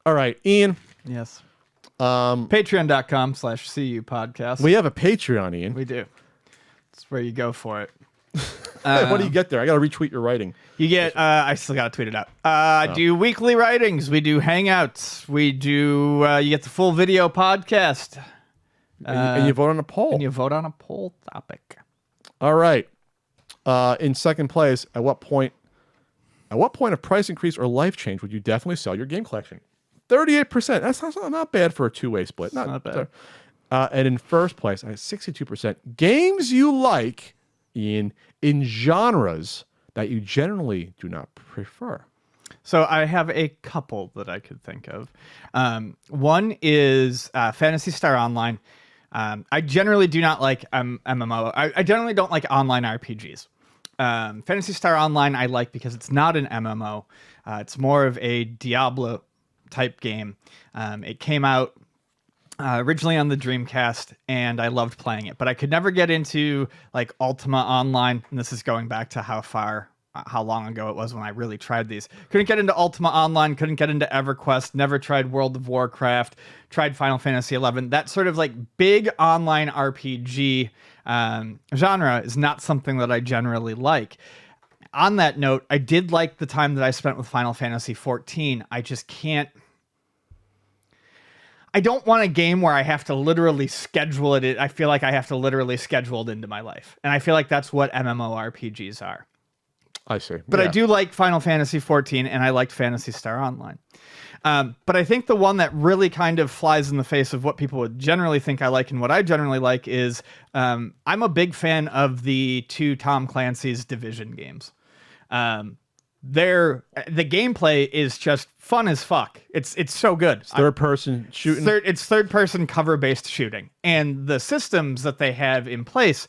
All right, Ian. Yes. Patreon.com/CU podcast. We have a Patreon, Ian. We do. That's where you go for it. What do you get there? I got to retweet your writing. You get, I still got to tweet it out. I do weekly writings. We do hangouts. We do, you get the full video podcast. And you vote on a poll. And you vote on a poll topic. All right. In second place, at what point of price increase or life change would you definitely sell your game collection? 38%. That's not bad for a two-way split. Not bad. And in first place, I had 62%. Games you like in genres that you generally do not prefer. So I have a couple that I could think of. One is Phantasy Star Online. I generally do not like MMO. I generally don't like online RPGs. Phantasy Star Online I like because it's not an MMO. It's more of a Diablo type game. It came out originally on the Dreamcast, and I loved playing it, but I could never get into like Ultima Online. And this is going back to how long ago it was when I really tried these. Couldn't get into Ultima Online, couldn't get into EverQuest, never tried World of Warcraft, tried Final Fantasy XI. That sort of like big online RPG genre is not something that I generally like. On that note, I did like the time that I spent with Final Fantasy XIV. I just can't. I don't want a game where I have to literally schedule it. I feel like I have to literally schedule it into my life. And I feel like that's what MMORPGs are. I see. But I do like Final Fantasy XIV, and I liked Phantasy Star Online. But I think the one that really kind of flies in the face of what people would generally think I like and what I generally like is I'm a big fan of the two Tom Clancy's Division games. The gameplay is just fun as fuck. It's so good. Third person shooting. It's third person cover based shooting, and the systems that they have in place,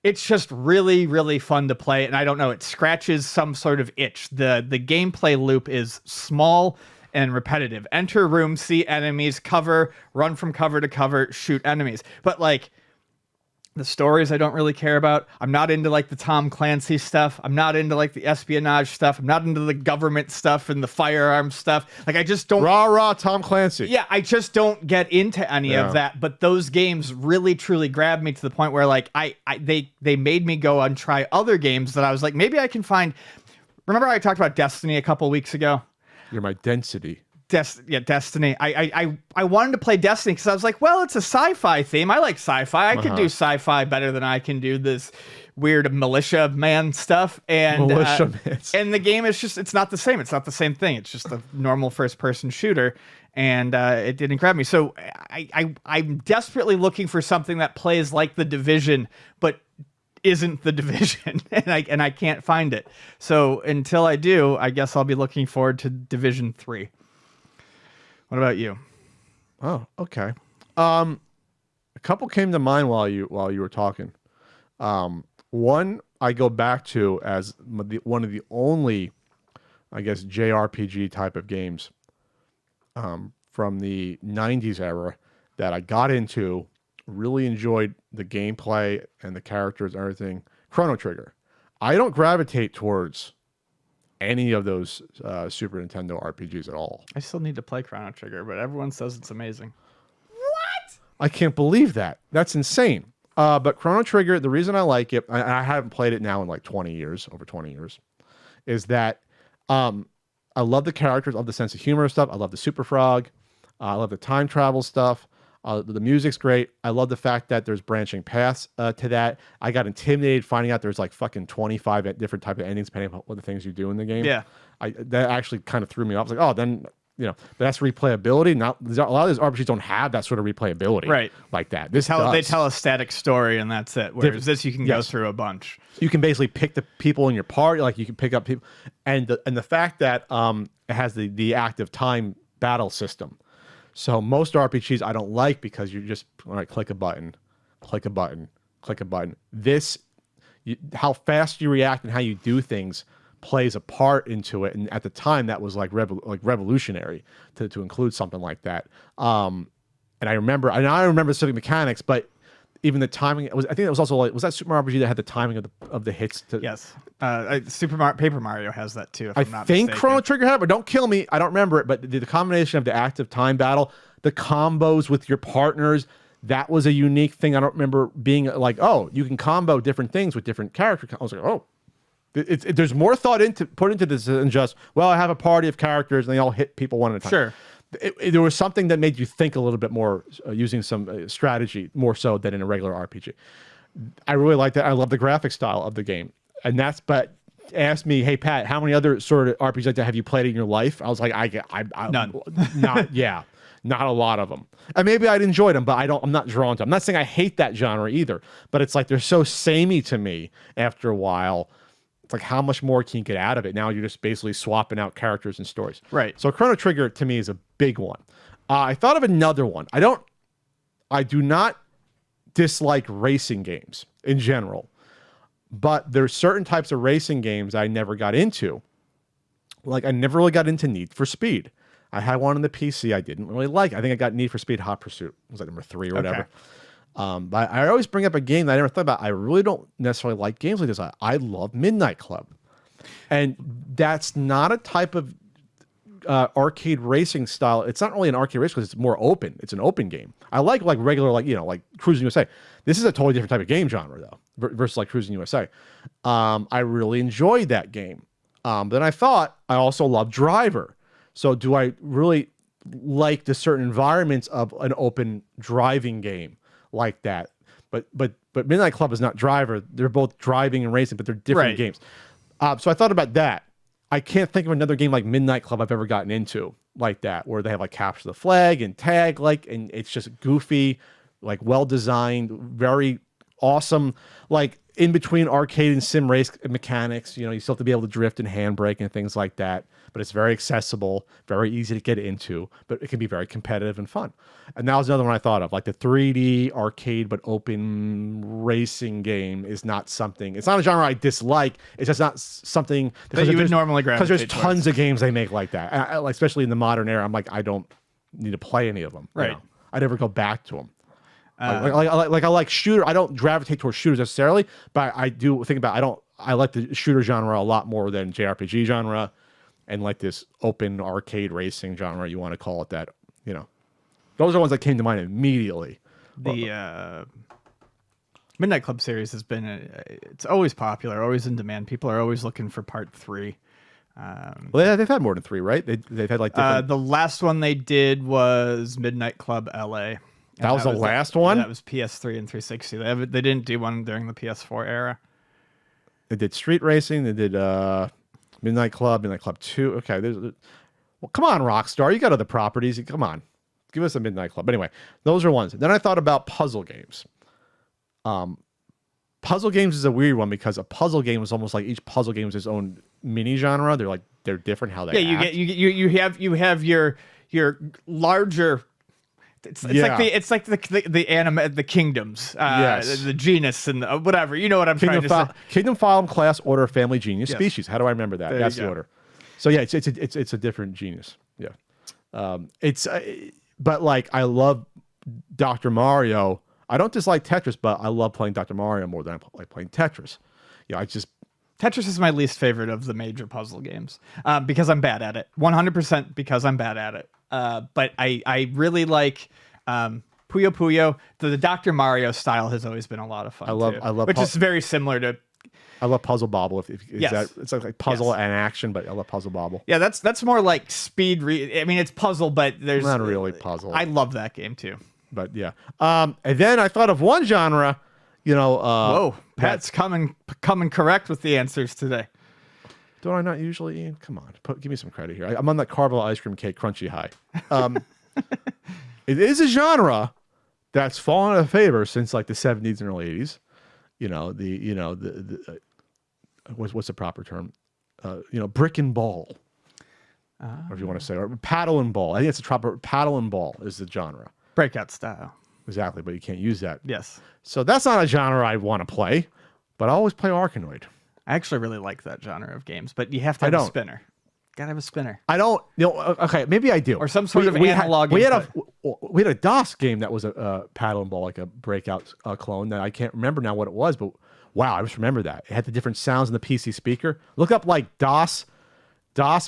it's just really, really fun to play. And I don't know, it scratches some sort of itch. The gameplay loop is small and repetitive. Enter room, see enemies, cover, run from cover to cover, shoot enemies. But like the stories I don't really care about. I'm not into like the Tom Clancy stuff. I'm not into like the espionage stuff. I'm not into the government stuff and the firearm stuff. Like I just don't. Rah Tom Clancy. Yeah, I just don't get into any of that. But those games really truly grabbed me to the point where like they made me go and try other games that I was like, maybe I can find. Remember I talked about Destiny a couple weeks ago? You're my density. Destiny. I wanted to play Destiny because I was like, well, it's a sci-fi theme. I like sci-fi. I can do sci-fi better than I can do this weird militia man stuff. And and the game is just, it's not the same. It's not the same thing. It's just a normal first-person shooter, and it didn't grab me. So I'm desperately looking for something that plays like The Division, but isn't The Division, and I can't find it. So until I do, I guess I'll be looking forward to Division 3. What about you? Oh, okay. A couple came to mind while you were talking. One I go back to as one of the only, I guess, JRPG type of games from the 90s era that I got into, really enjoyed the gameplay and the characters and everything. Chrono Trigger. I don't gravitate towards any of those Super Nintendo RPGs at all. I still need to play Chrono Trigger, but everyone says it's amazing. What? I can't believe that. That's insane. But Chrono Trigger, the reason I like it, and I haven't played it now in like 20 years, over 20 years, is that I love the characters, I love the sense of humor stuff, I love the Super Frog, I love the time travel stuff. The music's great. I love the fact that there's branching paths to that. I got intimidated finding out there's like fucking 25 different type of endings depending on what the things you do in the game. Yeah. That actually kind of threw me off. I was like, oh, then, that's replayability. Not a lot of these RPGs don't have that sort of replayability. Right. Like that. They tell a static story and that's it. Whereas this you can go through a bunch. You can basically pick the people in your party. Like you can pick up people. And the fact that it has the active time battle system. So most RPGs I don't like because you're just click a button, click a button, click a button. How fast you react and how you do things plays a part into it. And at the time, that was like revolutionary to include something like that. And I remember specific mechanics, but even the timing was. I think it was also like, was that Super Mario RPG that had the timing of the hits? Yes. Paper Mario has that too. If I I'm not think mistaken. Chrono Trigger had it, but don't kill me. I don't remember it. But the combination of the active time battle, the combos with your partners, that was a unique thing. I don't remember being like, oh, you can combo different things with different characters. I was like, oh, there's more thought put into this than just, well, I have a party of characters and they all hit people one at a time. Sure. There was something that made you think a little bit more, using some strategy more so than in a regular RPG. I really like that. I love the graphic style of the game, and but ask me, hey Pat, how many other sort of RPGs like that have you played in your life? I was like, None. Not a lot of them. And maybe I'd enjoyed them, but I'm not drawn to them. I'm not saying I hate that genre either, but it's like they're so samey to me after a while. It's like, how much more can you get out of it? Now you're just basically swapping out characters and stories. Right. So Chrono Trigger to me is a big one. I thought of another one. I do not dislike racing games in general, but there's certain types of racing games I never got into. Like, I never really got into Need for Speed. I had one on the PC I didn't really like. I think I got Need for Speed Hot Pursuit. It was like number 3 or whatever. Okay. But I always bring up a game that I never thought about. I really don't necessarily like games like this. I love Midnight Club. And that's not a type of arcade racing style. It's not really an arcade race because it's more open. It's an open game. I like regular, like Cruising USA. This is a totally different type of game genre though, versus like Cruising USA. I really enjoyed that game. Then I thought I also love Driver. So do I really like the certain environments of an open driving game like that? But Midnight Club is not Driver. They're both driving and racing, but they're different games. So I thought about that. I can't think of another game like Midnight Club I've ever gotten into like that, where they have like Capture the Flag and Tag, and it's just goofy, like well designed, very awesome, like in between arcade and sim race mechanics. You still have to be able to drift and handbrake and things like that, but it's very accessible, very easy to get into, but it can be very competitive and fun. And that was another one I thought of, like the 3D arcade but open racing game is not something. It's not a genre I dislike. It's just not something that you would normally gravitate gravitate because there's tons of games they make like that, like, especially in the modern era. I'm like, I don't need to play any of them. Right. I never go back to them. I like shooter. I don't gravitate towards shooters necessarily, but I do think about. I like the shooter genre a lot more than JRPG genre, and like this open arcade racing genre. You want to call it that? Those are ones that came to mind immediately. The Midnight Club series has been it's always popular, always in demand. People are always looking for part 3. Well, they've had more than 3, right? They've had like different... the last one they did was Midnight Club LA. That was the last one? That was PS3 and 360. They didn't do one during the PS4 era. They did Street Racing. They did Midnight Club 2. Okay. Well, come on, Rockstar. You got other properties. Come on. Give us a Midnight Club. But anyway, those are ones. Then I thought about puzzle games. Puzzle games is a weird one because a puzzle game is almost like each puzzle game is its own mini genre. They're different how they act. You have your larger... It's like the anime, the kingdoms, yes. the genus and whatever. You know what I'm trying to say. Kingdom, phylum, class, order, family, genus, yes. species. How do I remember that? That's the order. So yeah, it's a different genus. Yeah, but like I love Dr. Mario. I don't dislike Tetris, but I love playing Dr. Mario more than I like playing Tetris. Tetris is my least favorite of the major puzzle games because I'm bad at it. 100% because I'm bad at it. But I really like Puyo Puyo. The Dr. Mario style has always been a lot of fun. I love which is very similar to. I love Puzzle Bobble. Yes. It's like puzzle and action, but I love Puzzle Bobble. Yeah, that's more like speed. I mean, it's puzzle, but there's not really puzzle. I love that game too. But yeah, and then I thought of one genre. Whoa, Pat's coming correct with the answers today. Don't I not usually, Ian? Come on, give me some credit here. I'm on that Carvel ice cream cake crunchy high. It is a genre that's fallen out of favor since like the 70s and early 80s. What's the proper term? Brick and ball, or if you want to say, or paddle and ball. I think it's a proper paddle and ball is the genre. Breakout style. Exactly, but you can't use that. Yes. So that's not a genre I want to play, but I always play Arkanoid. I actually really like that genre of games, but you have to have a spinner. Gotta have a spinner. I don't. Okay, maybe I do. Or some sort of analog. We had we had a DOS game that was a paddle and ball, like a breakout clone that I can't remember now what it was, but wow, I just remember that. It had the different sounds in the PC speaker. Look up like DOS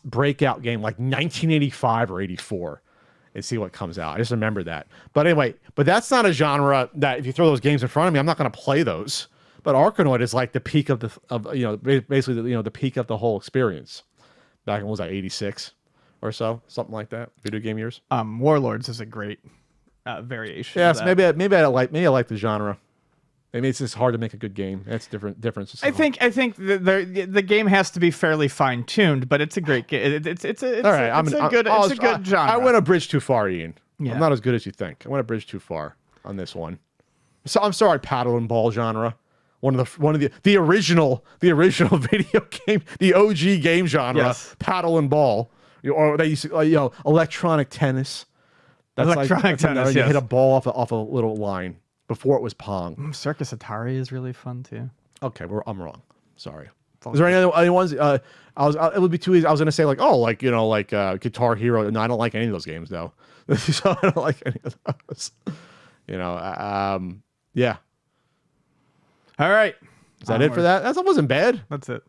breakout game, like 1985 or 84, and see what comes out. I just remember that. But anyway, but that's not a genre that if you throw those games in front of me, I'm not going to play those. But Arkanoid is like the peak of basically the peak of the whole experience. Back in, what was that, 86 or so, something like that, video game years. Warlords is a great variation. Yes, of that. maybe I like the genre. Maybe it's just hard to make a good game. That's difference. I think the game has to be fairly fine tuned, but it's a great game. It's a good genre. I went a bridge too far, Ian. Yeah. I'm not as good as you think. I went a bridge too far on this one. So I'm sorry, paddle and ball genre. One of the original video game, the OG game genre, Yes. paddle and ball. Or they used to, electronic tennis. Electronic tennis, You yes. hit a ball off a little line. Before it was Pong. Circus Atari is really fun too. Okay, I'm wrong. Sorry. Is there any ones? It would be too easy. I was gonna say Guitar Hero. No, I don't like any of those games though. So I don't like any of those. Yeah. All right. Is that it for that? That wasn't bad. That's it.